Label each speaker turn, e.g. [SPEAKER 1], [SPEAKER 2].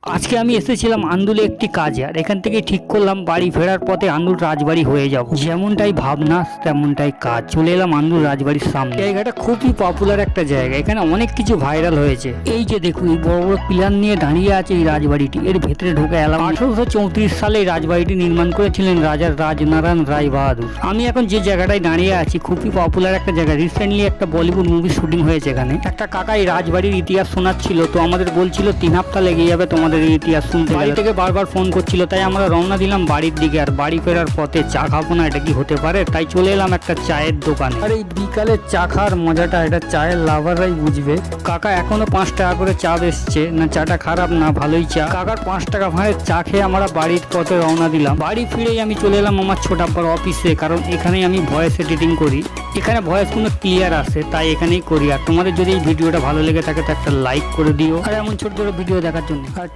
[SPEAKER 1] আজকে আমি এসেছিলাম আন্দুলে একটি কাজে, আর এখান থেকে ঠিক করলাম বাড়ি ফেরার পথে আন্দুল রাজবাড়ি হয়ে যাব। যেমনটাই ভাবনা তেমনটাই কাজ। চলে এলাম আন্দুল রাজবাড়ির সামনে। জায়গাটা খুবই পপুলার একটা জায়গা, এখানে অনেক কিছু ভাইরাল হয়েছে। এই যে দেখুন, এই বড় বড় পিলার নিয়ে দাঁড়িয়ে আছে এই রাজবাড়িটি। এর ভেতরে ঢুকে এলাম। 1834 সালে এই রাজবাড়িটি নির্মাণ করেছিলেন রাজা রাজনারায়ণ রায় বাহাদুর। আমি এখন যে জায়গাটায় দাঁড়িয়ে আছি খুবই পপুলার একটা জায়গা। রিসেন্টলি একটা বলিউড মুভি শুটিং হয়েছে এখানে। একটা কাকা এই রাজবাড়ির ইতিহাস শোনাচ্ছিল, তো আমাদের বলছিল 3 সপ্তাহ লেগে যাবে তোমাদের ইতিহাস শুনতে। বাড়ি থেকে বারবার ফোন করছিল, তাই আমরা রওনা দিলাম বাড়ির দিকে। আর বাড়ি ফেরার পথে চা খাবো না, এটা কি হতে পারে? তাই চলে এলাম একটা চায়ের দোকানে। আর এই বিকালে চা খাওয়ার মজাটা এটা চায়ের লাভাররাই বুঝবে। কাকা এখনো 5 টাকা করে চা বেচছে, না চাটা খারাপ না ভালোই চা। কাকার 5 টাকা ভাড়ে চা খেয়ে আমরা বাড়ির পথে রওনা দিলাম। বাড়ি ফিরেই আমি চলে এলাম আমার ছোটাপ্পার অফিসে, কারণ এখানেই আমি ভয়েস এডিটিং করি। এখানে ভয়েসগুলো ক্লিয়ার আসে, তাই এখানেই করি। আর তোমাদের যদি এই ভিডিওটা ভালো লেগে থাকে তো একটা লাইক করে দিও, আর এমন ছোট ছোট ভিডিও দেখার জন্য। আর